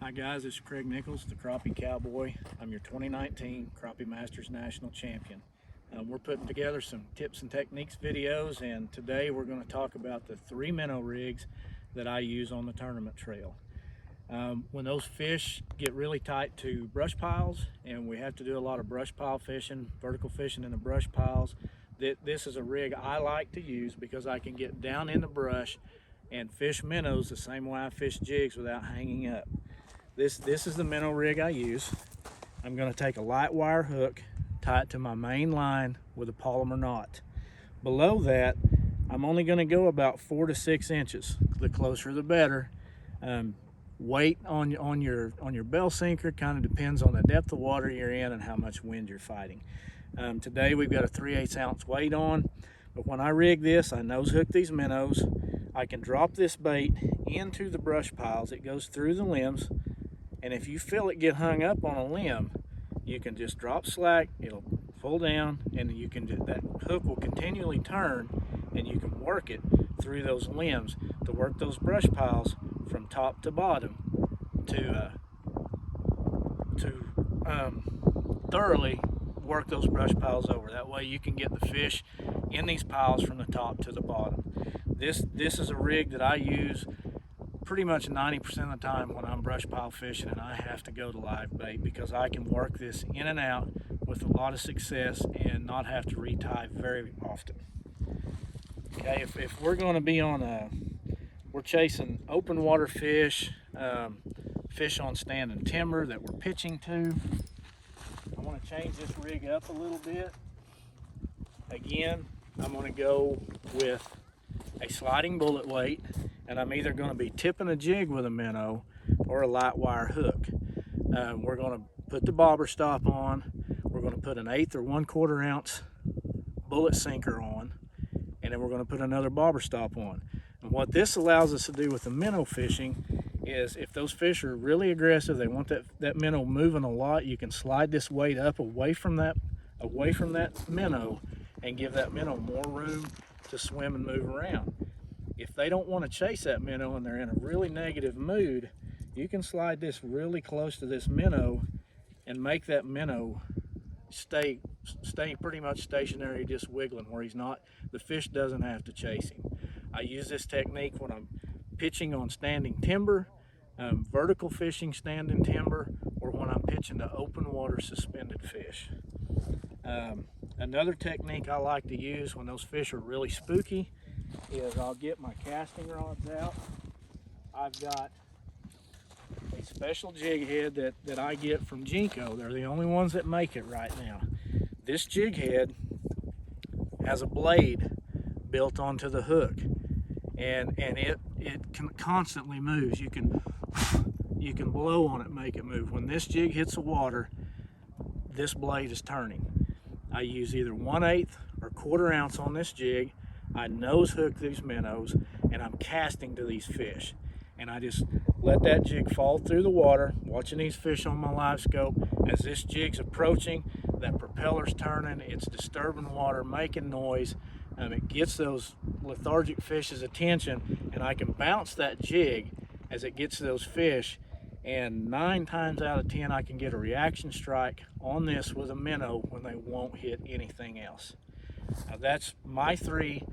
Hi guys, it's Craig Nichols, the Crappie Cowboy. I'm your 2019 Crappie Masters National Champion. We're putting together some tips and techniques videos, and today we're going to talk about the 3 minnow rigs that I use on the tournament trail. When those fish get really tight to brush piles and we have to do a lot of brush pile fishing, vertical fishing in the brush piles, this is a rig I like to use because I can get down in the brush and fish minnows the same way I fish jigs without hanging up. This is the minnow rig I use. I'm going to take a light wire hook, tie it to my main line with a polymer knot. Below that, I'm only going to go about 4 to 6 inches. The closer the better. Weight on your bell sinker kind of depends on the depth of water you're in and how much wind you're fighting. Today we've got a 3/8 ounce weight on, but when I rig this, I nose hook these minnows. I can drop this bait into the brush piles. It goes through the limbs, and if you feel it get hung up on a limb, you can just drop slack, it'll pull down, and that hook will continually turn, and you can work it through those limbs to work those brush piles from top to bottom to thoroughly work those brush piles over. That way you can get the fish in these piles from the top to the bottom. This is a rig that I use pretty much 90% of the time when I'm brush pile fishing and I have to go to live bait, because I can work this in and out with a lot of success and not have to retie very often. Okay, if we're going to be on we're chasing open water fish, fish on standing timber that we're pitching to, I want to change this rig up a little bit. Again, I'm going to go with a sliding bullet weight, and I'm either going to be tipping a jig with a minnow or a light wire hook. We're going to put the bobber stop on. We're going to put an 1/8 or 1/4 ounce bullet sinker on, and then we're going to put another bobber stop on. And what this allows us to do with the minnow fishing is, if those fish are really aggressive, they want that minnow moving a lot, you can slide this weight up away from that minnow and give that minnow more room to swim and move around. If they don't want to chase that minnow and they're in a really negative mood, you can slide this really close to this minnow and make that minnow stay pretty much stationary, just wiggling where he's not. The fish doesn't have to chase him. I use this technique when I'm pitching on standing timber, vertical fishing standing timber, or when I'm pitching to open water suspended fish. Another technique I like to use when those fish are really spooky is I'll get my casting rods out. I've got a special jig head that I get from Jinko. They're the only ones that make it right now. This jig head has a blade built onto the hook, and it constantly moves. You can blow on it, make it move. When this jig hits the water, this blade is turning. I use either 1/8 or 1/4 ounce on this jig. I nose hook these minnows, and I'm casting to these fish. And I just let that jig fall through the water, watching these fish on my live scope. As this jig's approaching, that propeller's turning, it's disturbing water, making noise. It gets those lethargic fish's attention, and I can bounce that jig as it gets to those fish, and 9 times out of 10 I can get a reaction strike on this with a minnow when they won't hit anything else. Now that's my 3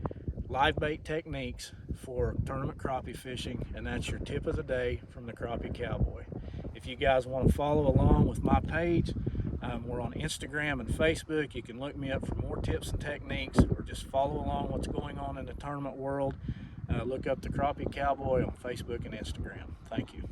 live bait techniques for tournament crappie fishing, and that's your tip of the day from the Crappie Cowboy. If you guys want to follow along with my page, we're on Instagram and Facebook. You can look me up for more tips and techniques, or just follow along what's going on in the tournament world. Look up the Crappie Cowboy on Facebook and Instagram. Thank you.